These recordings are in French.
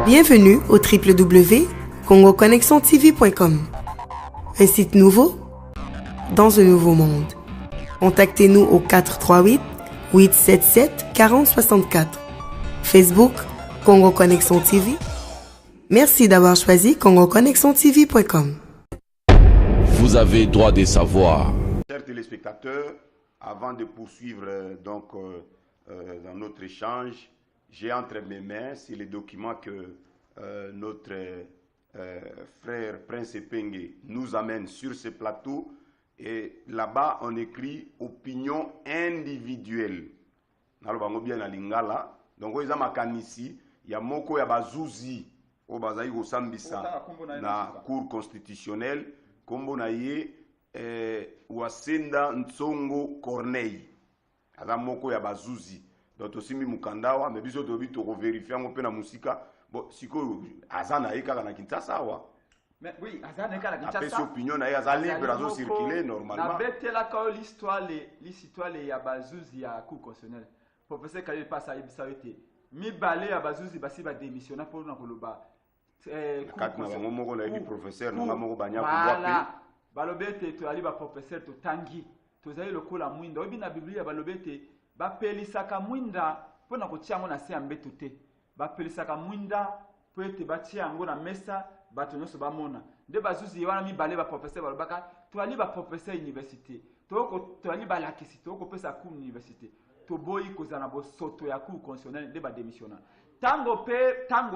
Bienvenue au www.congoconnexiontv.com. Un site nouveau dans un nouveau monde. Contactez-nous au 438 877 4064. Facebook Congo Connexion TV. Merci d'avoir choisi congoconnexiontv.com. Vous avez droit de savoir. Chers téléspectateurs, avant de poursuivre dans notre échange, j'ai entre mes mains, c'est les documents que notre frère Prince Epenge nous amène sur ce plateau. Et là-bas, on écrit opinion individuelle. Bien na lingala. Donc, ils ont ici, il y a moko ya bazuzi au bazaï au sambisa na cour constitutionnelle, kombo na ye wasenda Ntsongo Corneille. Aza moko ya bazuzi. Donc, aussi mi mukandawa, mais biso to bito vérifier ngo pe na musika. Bon, siko azana eka na Kinshasa wa. Mais oui, azana eka na Kinshasa. Après cette opinion na ya libre azo circuler normalement. Na betela ka l'histoire les ya bazuzi ya cour constitutionnelle. Professeur Kalil passe à Ibisawete. Mi balé ya bazuzi basi ba démissionner pour na koloba. Katna bango moko na yebi professeur na moko banya voilà. Balobete to ali ba professeur to tangi. To zali lokola mwinda. Obi na Biblia balobete ba pelisaka mwinda pona kotia ngo na se ambeto te. Ba pelisaka mwinda po ete batia ngo na mesa bato nyonso bamona. Nde bazuzi wana mi balé ba professeur balobaka to ali ba professeur université. To ali ba lakisi to ko pesa ku université. To boyi kozana bo soto ya cour constitutionnelle de ba démissionnant. Tango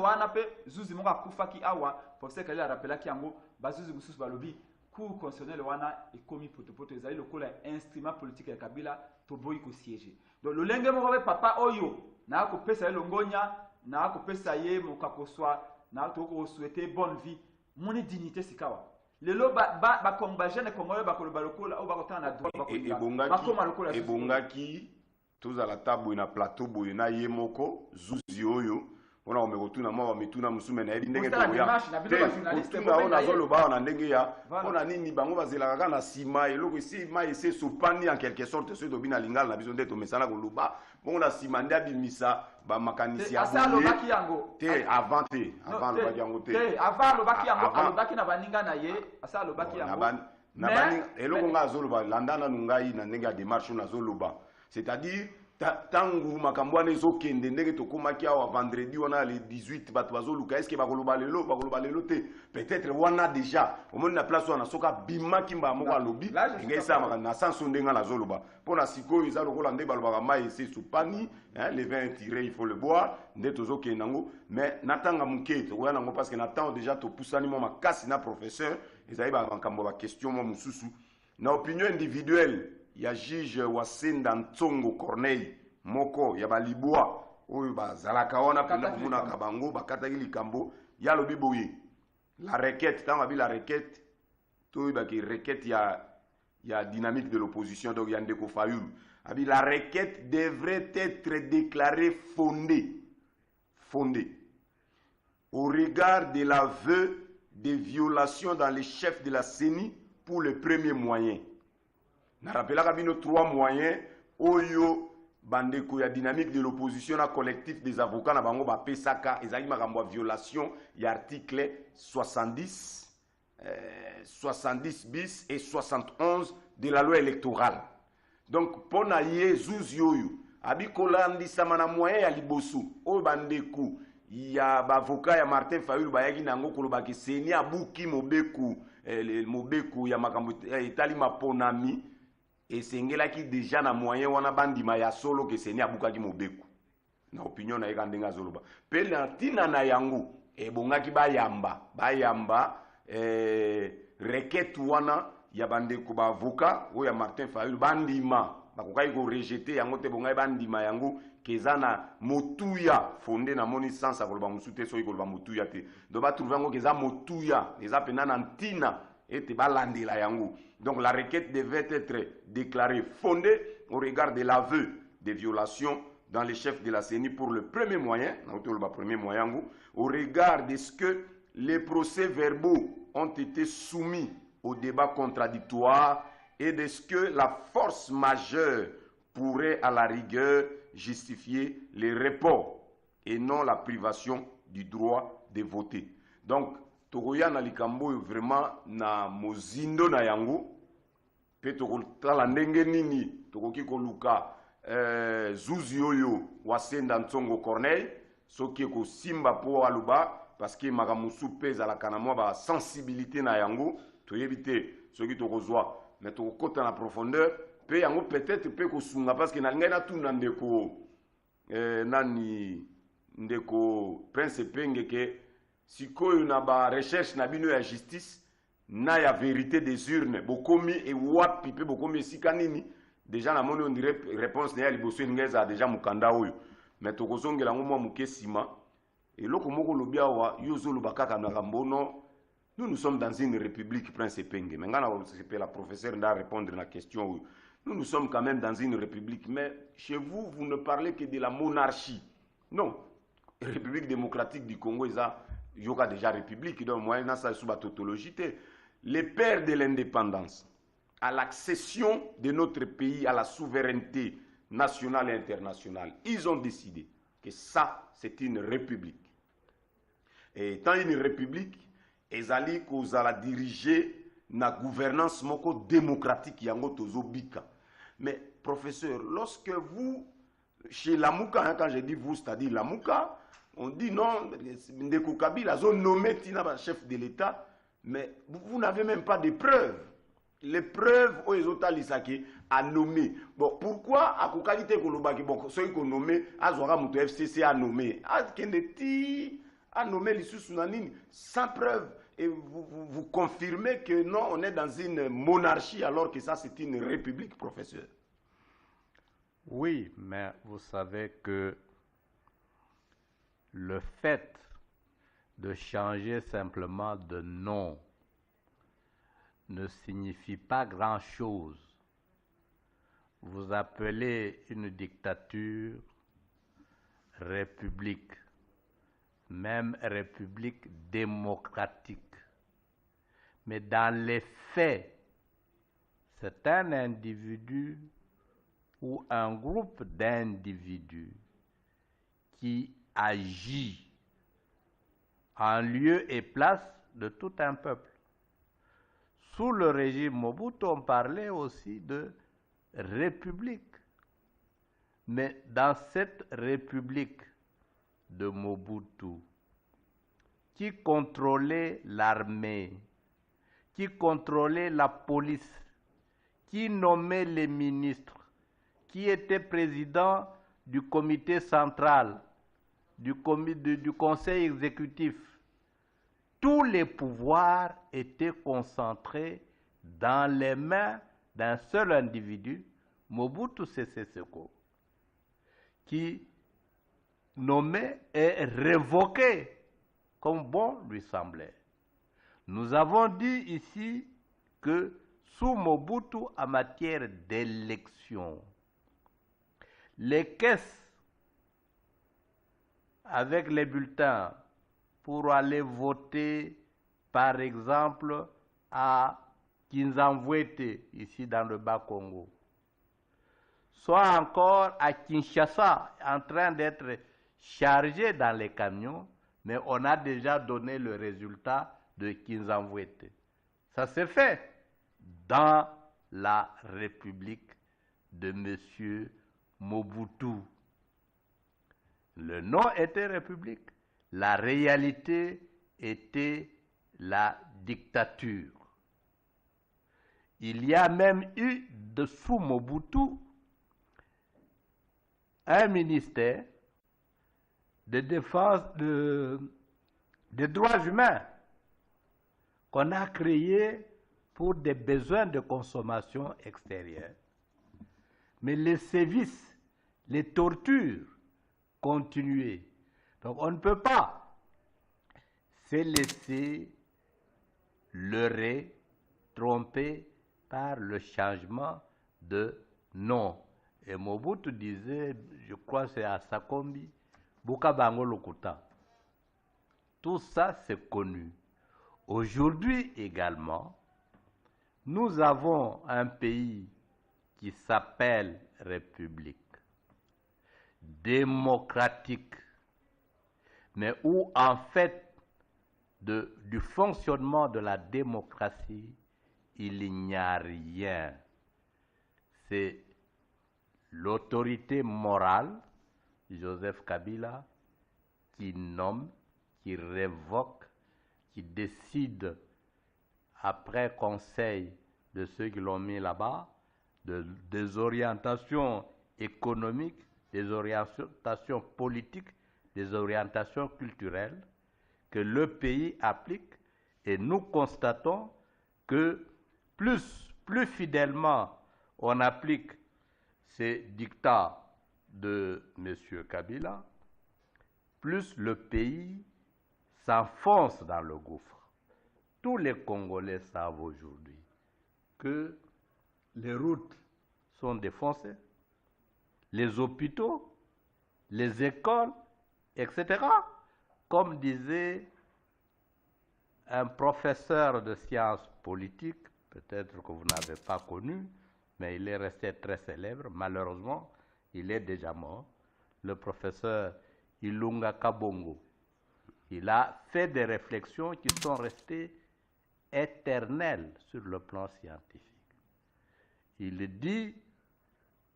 wana pe zuzi moko akufaki awa professeur Kalila rappelaki yango bazuzi mususu balobi cour constitutionnelle wana ekomi potopoto ezali lokola instrument politique ya Kabila to boyi ko siéger. Donc lolenge moko pe papa oyo na ko pesa longonya na ko pesa ye mokakoswa na to ko souhaiter bonne vie moni dignité sikawa. Lelo ba komba jeune congolais ba koloba lokola o ba kotana na droit ba koma lokola ebongaki toza la table na plateau boye na ye moko zuzi oyo ona omekotuna mwa bamituna musume na yedi ndenge toya kotuna ona zoloba na ndenge ya ona nini bango bazelaka kaka na sima eloko esi ma ese sopani en quelque sorte soki tobina lingala na biso nde tomesana koloba bongo na sima nde abimisa bamakanisi ya te avant alobaki yango te alobaki na baninga na ye asa alobaki yango eloko nga azoloba landa nanu ngai na ndenge ya démarche oyo nazoloba. C'est-à-dire, tangu makambo wana ezokende ndenge tokomaki awa vendredi wana le 18 bato bazoluka est-ce que bakoloba lelo te peut-être wana déjà omoni na place wana soka bimaki mbala moko alobi ngai esamaka na sanso ndenge nazoloba mpona sikoyo eza lokola nde balobaka mai ese supani le vin est tiré il faut le boire nde tozokende nango mais natanga moke tokoya nango parce que na temps déjà topusani mwa makasi na professeur ezali bamakambo baquestion mwa mosusu na opinion individuelle. Il y a juge Wasenda Ntsongo Corneille moko ya balibwa oyo bazalaka wana pena komona kabango bakataki likambo ya lobi boye la requête tant la requête to ba ki requête ya dynamique de l'opposition donc ya ndeko Fayulu abi la requête devrait être déclarée fondée au regard de l'aveu de violations dans les chefs de la CENI pour le premier moyen. Na rappelaka bino 3 moyens oyo bandeko ya dynamique de l'opposition na collectif des avocats na bango ba pesaka ezali makambo ya violation ya article 70 bis et 71 de la loi électorale. Donc pona ye zuzi oyo abi kolandisama na moyen ya liboso oyo bandeko ya bavocat ya Martin Fayulu bayaki nango kolobaki seni abuki mobeku ya makambo etali maponami. Et sengelaki déjà na moyen wana bandima ya solo ke seni abukaki mobeku na opinion na yeka ndenga zoloba pe na tina na yango ebongaki bayamba requête wana ya bandeko ba avocat oya Martin Fayulu bandima bakokaki ko rejeter yango te bongai bandima yango keza na motuya fondé na moni sans akoloba musute so ikoloba motuya te do ba trouver yango keza motuya eza pena na ntina et balandela yango. Donc la requête devait être déclarée fondée au regard de l'aveu des violations dans les chefs de la CENI pour le premier moyen, au regard de ce que les procès-verbaux ont été soumis au débat contradictoire et de ce que la force majeure pourrait à la rigueur justifier les reports et non la privation du droit de voter. Donc, tokoya na likambo vraiment na mozindo na yango, pe tokotala ndenge nini tokoki koluka zuzi oyo wasenda Ntsongo Corneille, soki ko simba po aluba, parce que makamusu pesa la kanamwa ba sensibilité na yango, toyebite soki tokozwa, mais tokokota na profondeur, pe yango peut-être pe kosunga, parce que na ngai na tuna ndeko nani ndeko Prince Penge ke sikoyo na ba recherche na bino ya justice na ya vérité des urnes bokomi e wapi pe bokomi esika nini déjà na moni on dirait réponse na ya liboso ngeza déjà mukanda oyo mais tokozongela ngo mwa mukesima et loko moko lobia wa yozo lobakaka na kambono. Nous sommes dans une république, Prince Penge. Maintenant, la professeure doit répondre à la question. Nous sommes quand même dans une république, mais chez vous, vous ne parlez que de la monarchie. Non. République démocratique du Congo, il y a déjà république, donc moi, ça sous la tautologie. Les pères de l'indépendance, à l'accession de notre pays à la souveraineté nationale et internationale, ils ont décidé que ça, c'est une république. Et étant une république, ezali kozala diriger na gouvernance moko démocratique yango tozobika. Mais professeur, lorsque vous chez Lamuka, quand je dis vous, c'est-à-dire Lamuka, on dit non, Ndeko Kabila a nommé Tina chef de l'État, mais vous n'avez même pas de preuves. Les preuves aux Lisaki a nommé. Bon, pourquoi à qualité kolobaki bon ceux qu'on nommé Azora Muto FCC a nommé Kendeti a nommé l'issue Sunanine sans preuve. Et vous confirmez que non, on est dans une monarchie alors que ça c'est une république, professeur. Oui, mais vous savez que le fait de changer simplement de nom ne signifie pas grand-chose. Vous appelez une dictature république, même république démocratique. Mais dans les faits, c'est un individu ou un groupe d'individus qui agit en lieu et place de tout un peuple. Sous le régime Mobutu, on parlait aussi de république. Mais dans cette république de Mobutu, qui contrôlait l'armée, qui contrôlait la police, qui nommait les ministres, qui était président du comité central, du conseil exécutif, tous les pouvoirs étaient concentrés dans les mains d'un seul individu, Mobutu Sese Seko, qui nommait et révoquait comme bon lui semblait. Nous avons dit ici que sous Mobutu, en matière d'élection, les caisses avec les bulletins pour aller voter, par exemple, à Kinzamvouete, ici dans le Bas-Congo, soit encore à Kinshasa, en train d'être chargés dans les camions, mais on a déjà donné le résultat de Kinzamvouete. Ça s'est fait dans la République de M. Mobutu. Le nom était République, la réalité était la dictature. Il y a même eu dessous Mobutu un ministère de défense des droits humains qu'on a créé pour des besoins de consommation extérieure. Mais les sévices, les tortures continuaient. Donc on ne peut pas se laisser leurrer, tromper par le changement de nom. Et Mobutu disait, je crois que c'est à Sakombi, Bukabango Lokuta. Tout ça, c'est connu. Aujourd'hui également, nous avons un pays qui s'appelle République, démocratique, mais où en fait du fonctionnement de la démocratie, il n'y a rien. C'est l'autorité morale, Joseph Kabila, qui nomme, qui révoque, qui décide après conseil de ceux qui l'ont mis là-bas, des orientations économiques, des orientations politiques, des orientations culturelles que le pays applique, et nous constatons que plus fidèlement on applique ces dictats de M. Kabila, plus le pays s'enfonce dans le gouffre. Tous les Congolais savent aujourd'hui que les routes sont défoncées, les hôpitaux, les écoles, etc. Comme disait un professeur de sciences politiques, peut-être que vous n'avez pas connu, mais il est resté très célèbre. Malheureusement, il est déjà mort. Le professeur Ilunga Kabongo. Il a fait des réflexions qui sont restées éternelles sur le plan scientifique. Il dit,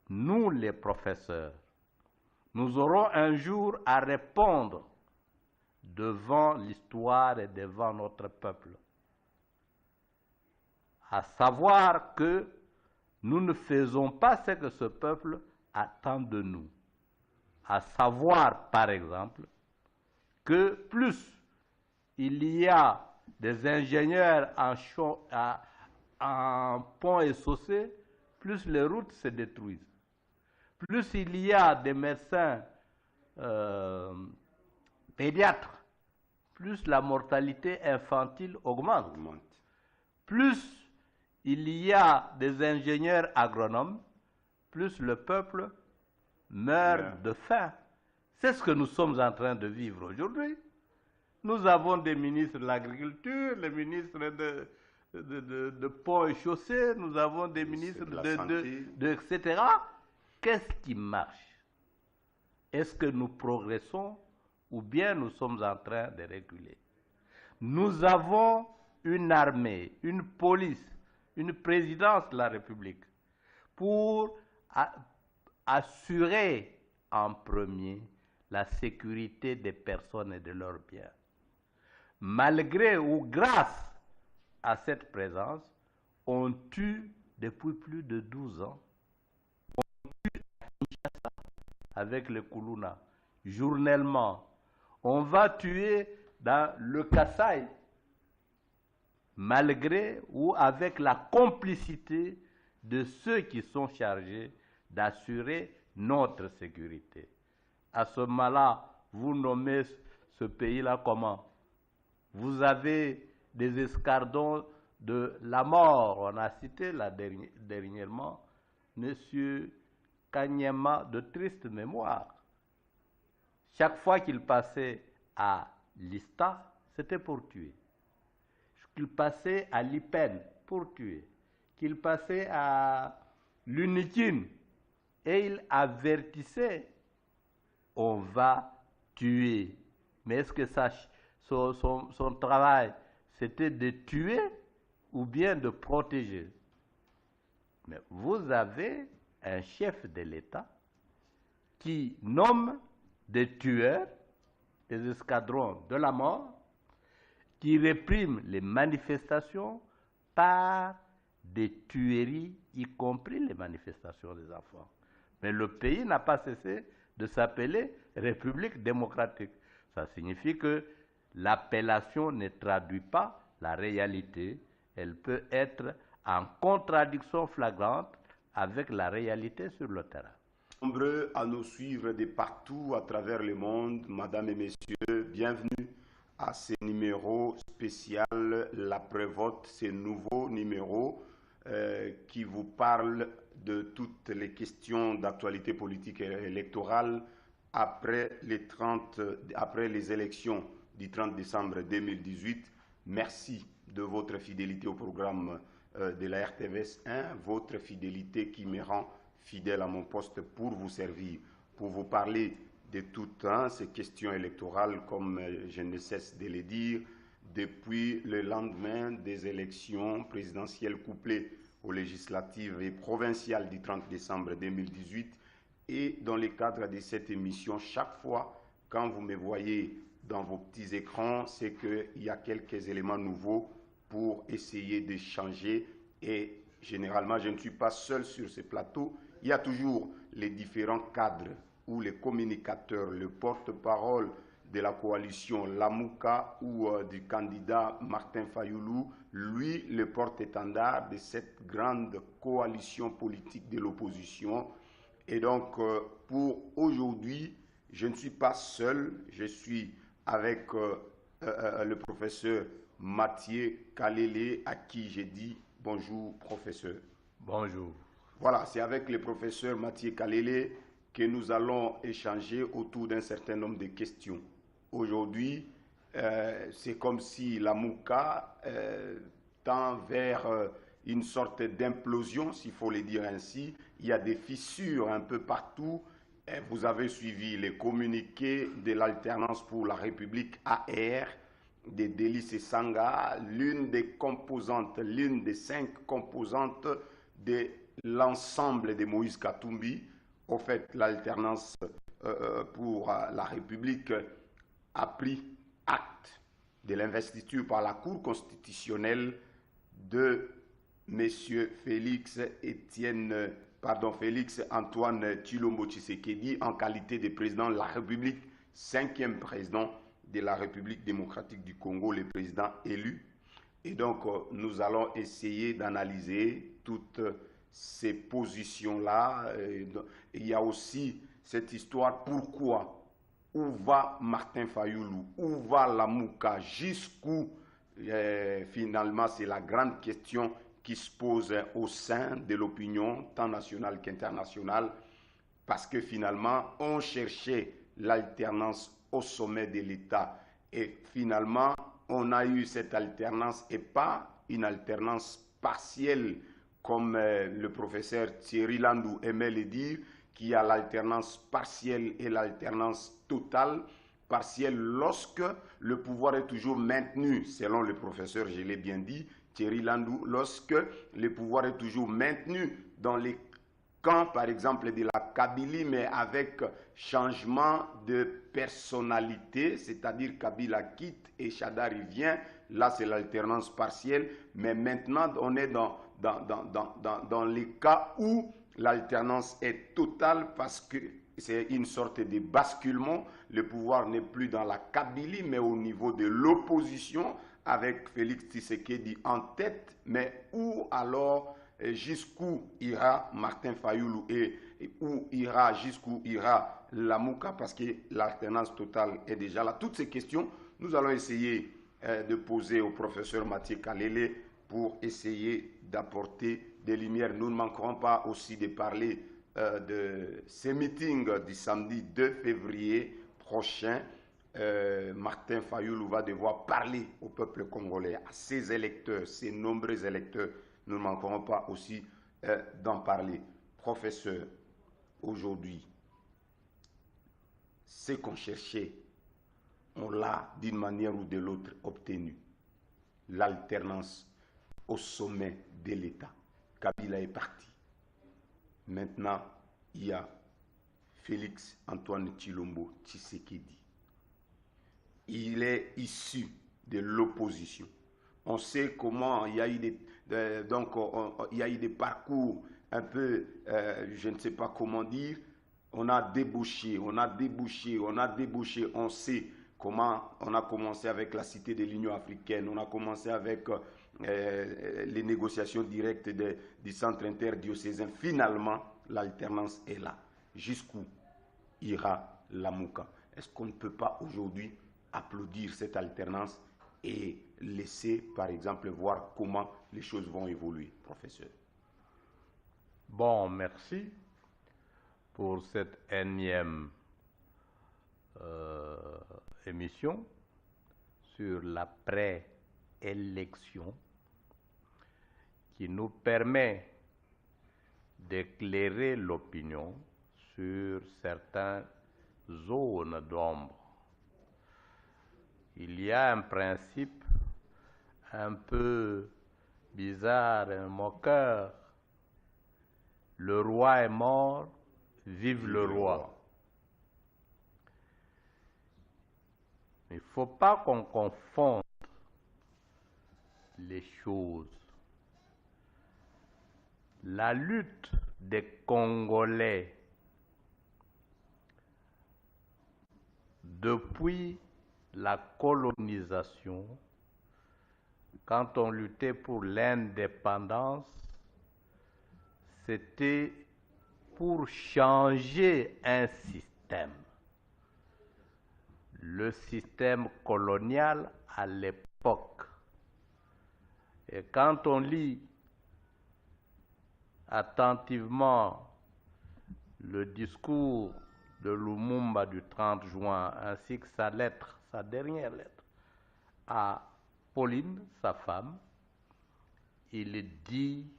nous les professeurs, nous aurons un jour à répondre devant l'histoire et devant notre peuple, à savoir que nous ne faisons pas ce que ce peuple attend de nous. À savoir, par exemple, que plus il y a des ingénieurs en pont et chaussée, plus les routes se détruisent. Plus il y a des médecins pédiatres, plus la mortalité infantile augmente. Plus il y a des ingénieurs agronomes, plus le peuple meurt de faim. C'est ce que nous sommes en train de vivre aujourd'hui. Nous avons des ministres de l'agriculture, les ministres de ponts et chaussées, nous avons des ministres etc. Qu'est-ce qui marche? Est-ce que nous progressons ou bien nous sommes en train de reculer? Nous avons une armée, une police, une présidence de la République pour assurer en premier la sécurité des personnes et de leurs biens. Malgré ou grâce à cette présence, on tue depuis plus de 12 ans. On tue à Kinshasa avec le Kuluna, journellement. On va tuer dans le Kasaï, malgré ou avec la complicité de ceux qui sont chargés d'assurer notre sécurité. À ce moment-là, vous nommez ce pays-là comment? Vous avez des escadrons de la mort. On a cité là dernièrement M. Kanyama de triste mémoire. Chaque fois qu'il passait à Lista, c'était pour tuer. Qu'il passait à Lipen, pour tuer. Qu'il passait à Lunikin, et il avertissait, on va tuer. Mais est-ce que son travail, c'était de tuer ou bien de protéger? Mais vous avez un chef de l'État qui nomme des tueurs, des escadrons de la mort, qui réprime les manifestations par des tueries, y compris les manifestations des enfants. Mais le pays n'a pas cessé de s'appeler République démocratique. Ça signifie que l'appellation ne traduit pas la réalité. Elle peut être en contradiction flagrante avec la réalité sur le terrain. Nombreux à nous suivre de partout à travers le monde, mesdames et messieurs, bienvenue à ce numéro spécial, l'après-vote, ce nouveau numéro qui vous parle de toutes les questions d'actualité politique et électorale après les élections du 30 décembre 2018. Merci de votre fidélité au programme de la RTVS 1, votre fidélité qui me rend fidèle à mon poste pour vous servir, pour vous parler de tout temps, ces questions électorales, comme je ne cesse de le dire, depuis le lendemain des élections présidentielles couplées aux législatives et provinciales du 30 décembre 2018. Et dans le cadre de cette émission, chaque fois, quand vous me voyez dans vos petits écrans, c'est qu'il y a quelques éléments nouveaux pour essayer d'échanger. Et généralement, je ne suis pas seul sur ce plateau. Il y a toujours les différents cadres ou les communicateurs, le porte-parole de la coalition Lamouka ou du candidat Martin Fayoulou, lui, le porte-étendard de cette grande coalition politique de l'opposition. Et donc, pour aujourd'hui, je ne suis pas seul, je suis avec le professeur Mathieu Kalele, à qui j'ai dit bonjour, professeur. Bonjour. Voilà, c'est avec le professeur Mathieu Kalele que nous allons échanger autour d'un certain nombre de questions. Aujourd'hui, c'est comme si la Mouka tend vers une sorte d'implosion, s'il faut le dire ainsi. Il y a des fissures un peu partout. Vous avez suivi les communiqués de l'Alternance pour la République AR, de Délice Sanga, l'une des composantes, l'une des 5 composantes de l'ensemble de Moïse Katumbi. Au fait, l'Alternance pour la République a pris acte de l'investiture par la Cour constitutionnelle de M. Félix Antoine Tshilombo Tshisekedi en qualité de président de la République, 5e président de la République démocratique du Congo, le président élu. Et donc, nous allons essayer d'analyser toutes ces positions-là. Il y a aussi cette histoire, pourquoi, où va Martin Fayoulou, où va la Mouka, jusqu'où, finalement, c'est la grande question qui se pose au sein de l'opinion, tant nationale qu'internationale, parce que finalement, on cherchait l'alternance au sommet de l'État. Et finalement, on a eu cette alternance et pas une alternance partielle, comme le professeur Thierry Landou aimait le dire, qu'il y a l'alternance partielle et l'alternance totale. Partielle lorsque le pouvoir est toujours maintenu, selon le professeur, je l'ai bien dit, Thierry Landou, lorsque le pouvoir est toujours maintenu dans les camps, par exemple, de la Kabylie, mais avec changement de personnalité, c'est-à-dire Kabila quitte et Chadari vient, là c'est l'alternance partielle, mais maintenant on est dans les cas où l'alternance est totale parce que c'est une sorte de basculement, le pouvoir n'est plus dans la Kabylie, mais au niveau de l'opposition, avec Félix Tshisekedi en tête, mais où alors jusqu'où ira Martin Fayoulou et jusqu'où ira la Mouka, parce que l'alternance totale est déjà là. Toutes ces questions, nous allons essayer de poser au professeur Mathieu Kalele pour essayer d'apporter des lumières. Nous ne manquerons pas aussi de parler de ces meetings du samedi 2 février prochain. Martin Fayoulou va devoir parler au peuple congolais, à ses électeurs, ses nombreux électeurs. Nous ne manquerons pas aussi d'en parler. Professeur, aujourd'hui, ce qu'on cherchait, on l'a d'une manière ou de l'autre obtenu. L'alternance au sommet de l'État. Kabila est parti. Maintenant, il y a Félix Antoine Tshilombo Tshisekedi. Il est issu de l'opposition. On sait comment il y a eu des parcours un peu, je ne sais pas comment dire, on a débouché. On sait comment on a commencé avec la Cité de l'Union africaine, on a commencé avec les négociations directes du centre interdiocésain. Finalement, l'alternance est là. Jusqu'où ira la Mouka? Est-ce qu'on ne peut pas aujourd'hui applaudir cette alternance et laisser, par exemple, voir comment les choses vont évoluer, professeur? Bon, merci pour cette énième émission sur la préélection qui nous permet d'éclairer l'opinion sur certains zones d'ombre. Il y a un principe un peu bizarre, un moqueur. Le roi est mort, vive le roi. Il ne faut pas qu'on confonde les choses. La lutte des Congolais depuis la colonisation, quand on luttait pour l'indépendance, c'était pour changer un système. Le système colonial à l'époque. Et quand on lit attentivement le discours de Lumumba du 30 juin, ainsi que sa lettre, sa dernière lettre, à Pauline, sa femme, il dit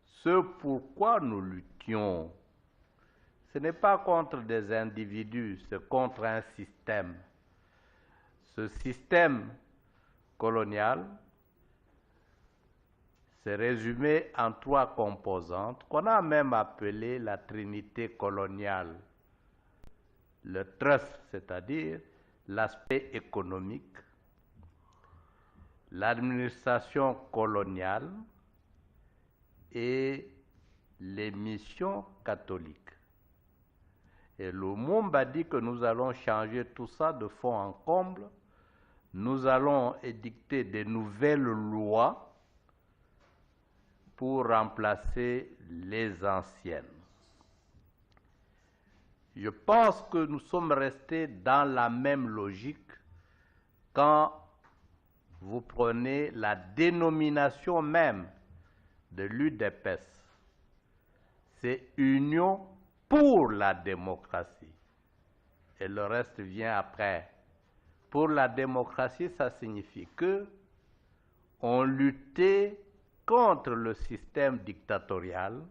ce pourquoi nous luttions. Ce n'est pas contre des individus, c'est contre un système. Ce système colonial s'est résumé en 3 composantes qu'on a même appelées la trinité coloniale. Le trust, c'est-à-dire l'aspect économique, l'administration coloniale et les missions catholiques. Et Lumumba dit que nous allons changer tout ça de fond en comble. Nous allons édicter de nouvelles lois pour remplacer les anciennes. Je pense que nous sommes restés dans la même logique quand vous prenez la dénomination même de l'UDPS. C'est Union pour la démocratie. Et le reste vient après. Pour la démocratie, ça signifie que on luttait contre le système dictatorial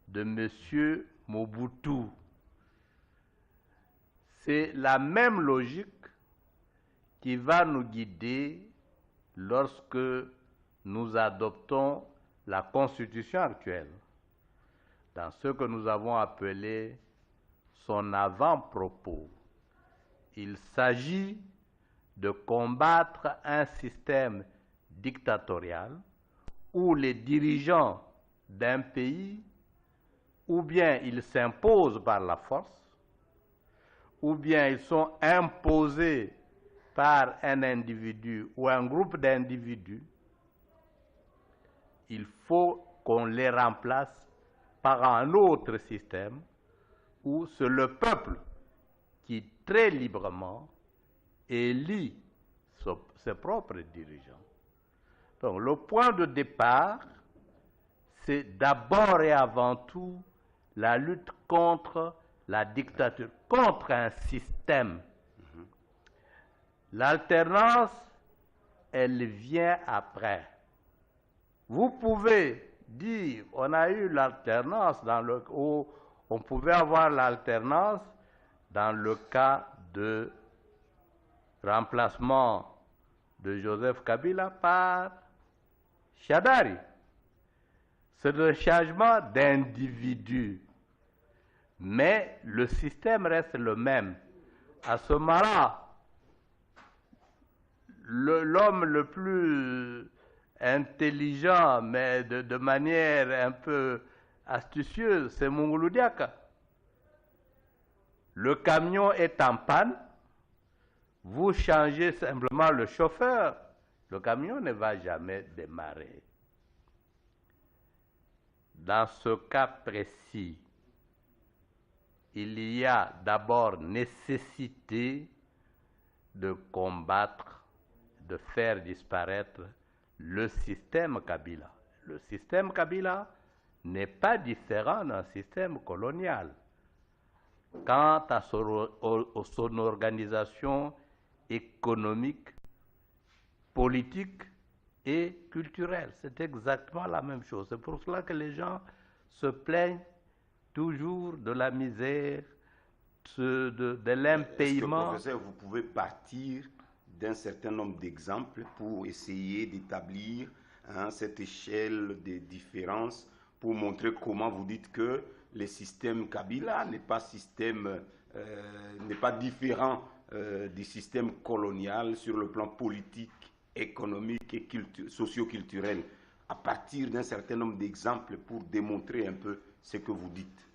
de M. Mobutu. C'est la même logique qui va nous guider lorsque nous adoptons la constitution actuelle, dans ce que nous avons appelé son avant-propos. Il s'agit de combattre un système dictatorial où les dirigeants d'un pays, ou bien ils s'imposent par la force, ou bien ils sont imposés par un individu ou un groupe d'individus. Il faut qu'on les remplace par un autre système où c'est le peuple qui très librement élit ses propres dirigeants. Donc le point de départ, c'est d'abord et avant tout la lutte contre la dictature, contre un système. L'alternance, elle vient après. Vous pouvez dire, on a eu l'alternance où on pouvait avoir l'alternance dans le cas de remplacement de Joseph Kabila par Shadari. C'est le changement d'individu. Mais le système reste le même. À ce moment-là, l'homme le plus intelligent, mais de manière un peu astucieuse, c'est Mungulu Diaka. Le camion est en panne, vous changez simplement le chauffeur, le camion ne va jamais démarrer. Dans ce cas précis, il y a d'abord nécessité de combattre, de faire disparaître le système Kabila. Le système Kabila n'est pas différent d'un système colonial quant à son organisation économique, politique et culturelle. C'est exactement la même chose. C'est pour cela que les gens se plaignent toujours de la misère de Est-ce que, l'impayement. professeur, vous pouvez partir d'un certain nombre d'exemples pour essayer d'établir cette échelle de différence pour montrer comment vous dites que le système Kabila n'est pas différent du système colonial sur le plan politique, économique et socio-culturel, à partir d'un certain nombre d'exemples pour démontrer un peu ce que vous dites.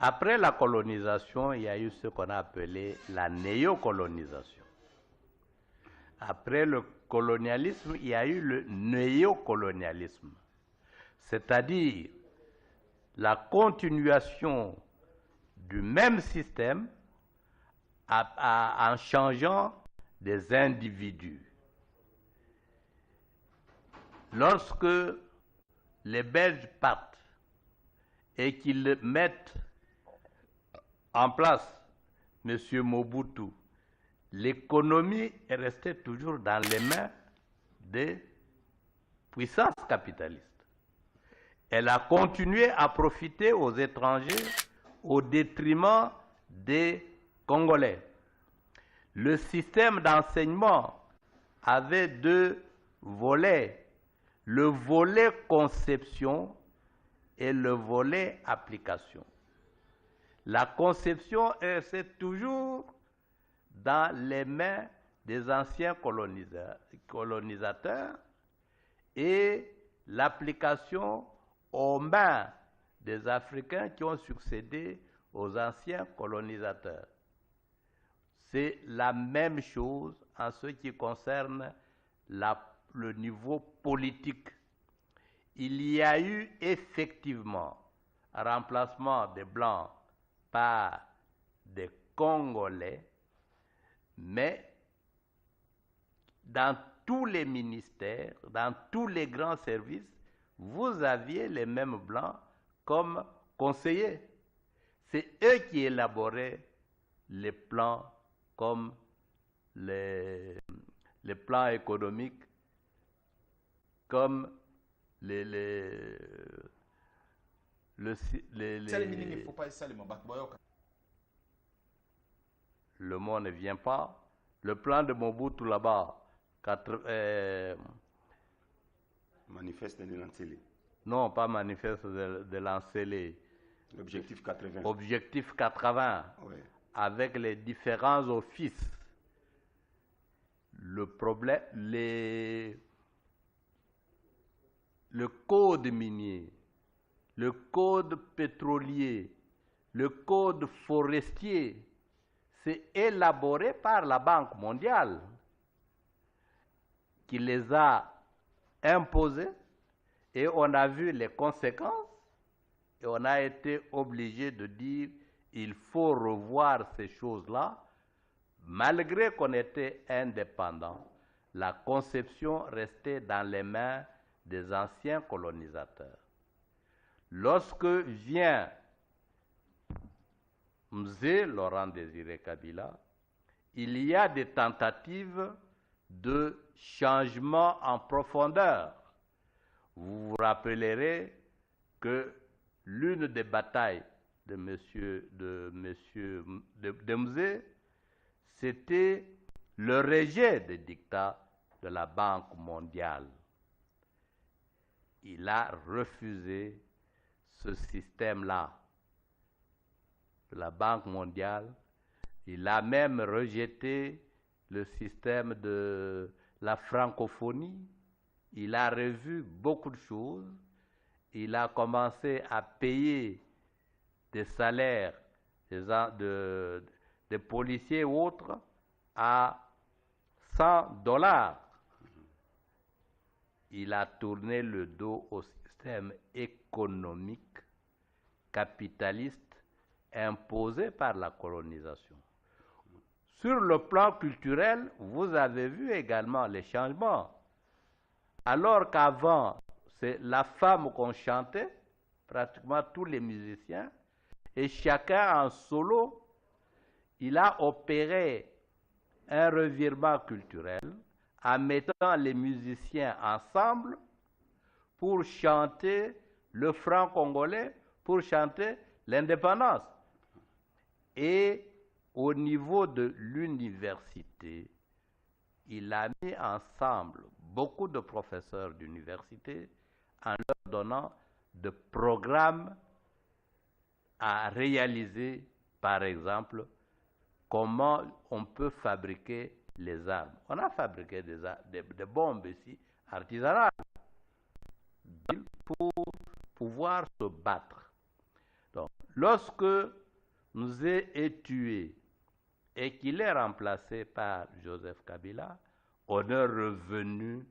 Après la colonisation, il y a eu ce qu'on a appelé la néocolonisation. Après le colonialisme, il y a eu le néocolonialisme, c'est-à-dire la continuation du même système en changeant des individus. Lorsque les Belges partent et qu'ils mettent en place M. Mobutu, l'économie est restée toujours dans les mains des puissances capitalistes. Elle a continué à profiter aux étrangers au détriment des Congolais. Le système d'enseignement avait deux volets, le volet conception et le volet application. La conception est toujours dans les mains des anciens colonisateurs et l'application aux mains des Africains qui ont succédé aux anciens colonisateurs. C'est la même chose en ce qui concerne le niveau politique. Il y a eu effectivement un remplacement des Blancs par des Congolais, mais dans tous les ministères, dans tous les grands services, vous aviez les mêmes Blancs comme conseillers. C'est eux qui élaboraient les plans comme les plans économiques, comme le mot ne vient pas. Le plan de Mobutu là-bas, Manifeste de Lancélé. Non, pas manifeste de Lancélé. L'objectif 80. Objectif 80, Ouais. avec les différents offices. Le problème, le code minier, le code pétrolier, le code forestier, c'est élaboré par la Banque mondiale qui les a imposés et on a vu les conséquences et on a été obligé de dire il faut revoir ces choses-là. Malgré qu'on était indépendant, la conception restait dans les mains des anciens colonisateurs. Lorsque vient Mzee Laurent Désiré Kabila, il y a des tentatives de changement en profondeur. Vous vous rappellerez que l'une des batailles de Mzee, c'était le rejet des dictats de la Banque mondiale. Il a refusé ce système-là de la Banque mondiale. Il a même rejeté le système de la francophonie. Il a revu beaucoup de choses. Il a commencé à payer des salaires des policiers ou autres à $100. Il a tourné le dos au système économique capitaliste imposé par la colonisation. Sur le plan culturel, vous avez vu également les changements. Alors qu'avant, c'est la femme qu'on chantait, pratiquement tous les musiciens, et chacun en solo, il a opéré un revirement culturel en mettant les musiciens ensemble pour chanter le franc congolais, pour chanter l'indépendance. Et au niveau de l'université, il a mis ensemble beaucoup de professeurs d'université en leur donnant de programmes à réaliser, par exemple, comment on peut fabriquer les armes. On a fabriqué des bombes ici, artisanales, pour pouvoir se battre. Donc, lorsque nous est tué et qu'il est remplacé par Joseph Kabila, on est revenu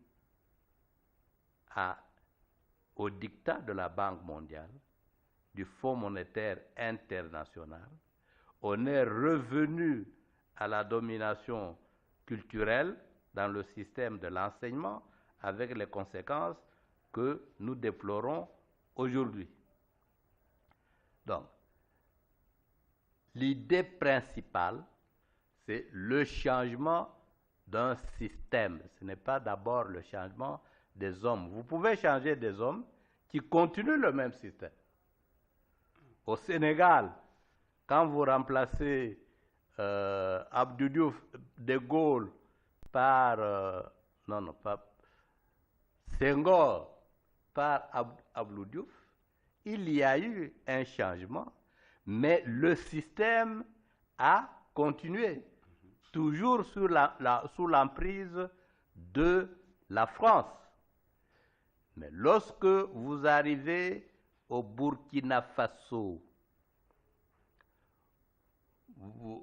au diktat de la Banque mondiale, du Fonds monétaire international. On est revenu à la domination culturelle dans le système de l'enseignement avec les conséquences que nous déplorons aujourd'hui. Donc, l'idée principale, c'est le changement d'un système. Ce n'est pas d'abord le changement des hommes. Vous pouvez changer des hommes qui continuent le même système. Au Sénégal, quand vous remplacez Abdou Diouf de Gaulle par pas Senghor par Abdou Diouf, il y a eu un changement, mais le système a continué, toujours sous l'emprise de la France. Mais lorsque vous arrivez au Burkina Faso,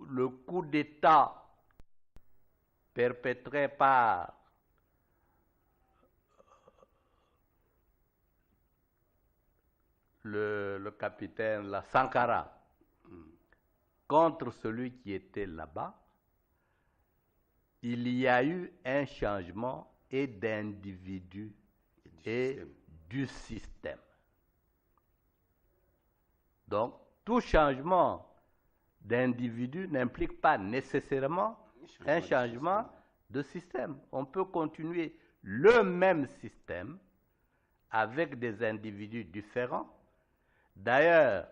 le coup d'État perpétré par le capitaine Sankara contre celui qui était là-bas, il y a eu un changement et d'individus et du système. Donc, tout changement d'individu n'implique pas nécessairement un changement de système. On peut continuer le même système avec des individus différents. D'ailleurs,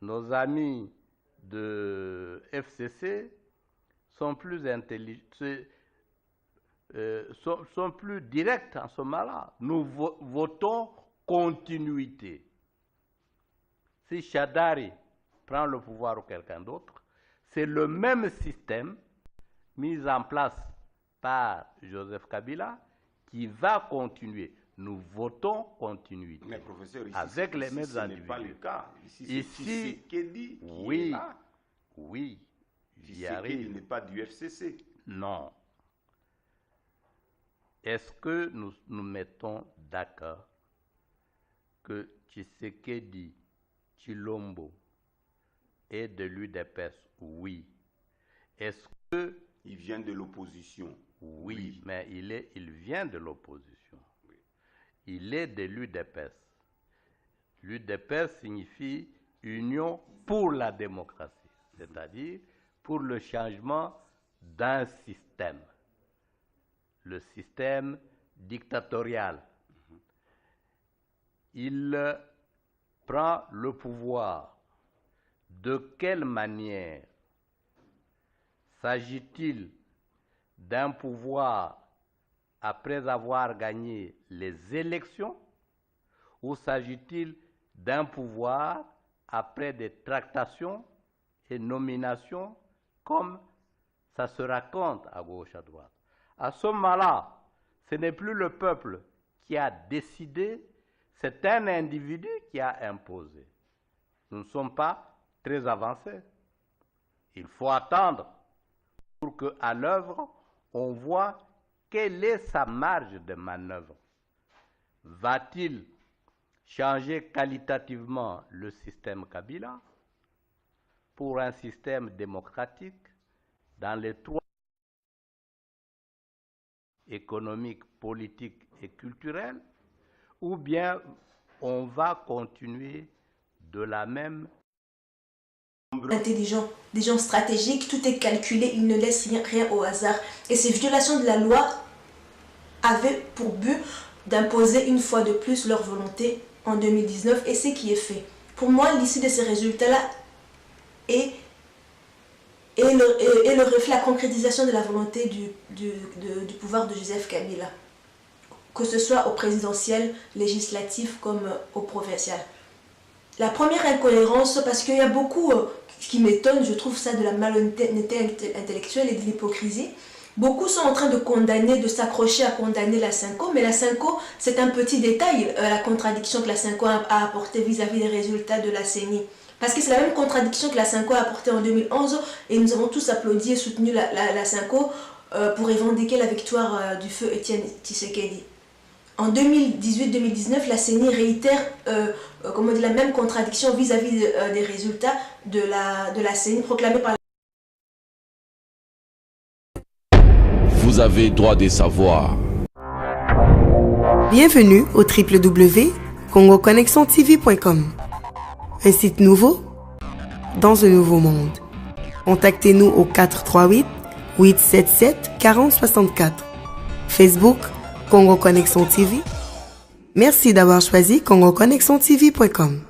nos amis de FCC sont plus intelligents, sont plus directs en ce moment-là. Nous votons continuité. Si Shadari prend le pouvoir ou quelqu'un d'autre, c'est le même système mis en place par Joseph Kabila qui va continuer. Nous votons continuité. Mais professeur, ici, avec les mêmes ce individus. n'est pas le cas. Ici, c'est Tshisekedi qui oui, est là. Oui, j'y Tshisekedi arrive. n'est pas du FCC. Non. Est-ce que nous nous mettons d'accord que Tshisekedi Chilombo est de l'UDPS? Oui. Est-ce que... Il vient de l'opposition. Oui, mais il vient de l'opposition. Oui. Il est de l'UDPS. L'UDPS signifie Union pour la démocratie, c'est-à-dire pour le changement d'un système, le système dictatorial. Il prend le pouvoir. De quelle manière s'agit-il d'un pouvoir après avoir gagné les élections ou s'agit-il d'un pouvoir après des tractations et nominations comme ça se raconte à gauche, à droite? À ce moment-là, ce n'est plus le peuple qui a décidé, c'est un individu qui a imposé. Nous ne sommes pas très avancés. Il faut attendre pour qu'à l'œuvre, on voit quelle est sa marge de manœuvre. Va-t-il changer qualitativement le système Kabila pour un système démocratique dans les trois économiques, politiques et culturels, ou bien on va continuer de la même intelligents, des gens stratégiques, tout est calculé, ils ne laissent rien au hasard. Et ces violations de la loi avaient pour but d'imposer une fois de plus leur volonté en 2019 et c'est ce qui est fait. Pour moi, l'issue de ces résultats-là est et le reflet, la concrétisation de la volonté du pouvoir de Joseph Kabila, que ce soit au présidentiel, législatif comme au provincial. La première incohérence, parce qu'il y a beaucoup qui m'étonne, je trouve ça de la malhonnêteté intellectuelle et de l'hypocrisie. Beaucoup sont en train de condamner, de s'accrocher à condamner la Synco, mais la Synco, c'est un petit détail, la contradiction que la Synco a apportée vis-à-vis des résultats de la CENI. Parce que c'est la même contradiction que la Synco a apportée en 2011 et nous avons tous applaudi et soutenu la Synco pour revendiquer la victoire du feu Étienne Tshisekedi. En 2018-2019, la CENI réitère la même contradiction vis-à-vis des résultats de la CENI proclamés par la... Vous avez droit de savoir. Bienvenue au www.congoconnexiontv.com. Un site nouveau dans un nouveau monde. Contactez-nous au 438 877 4064. Facebook Congo Connexion TV. Merci d'avoir choisi congoconnexiontv.com.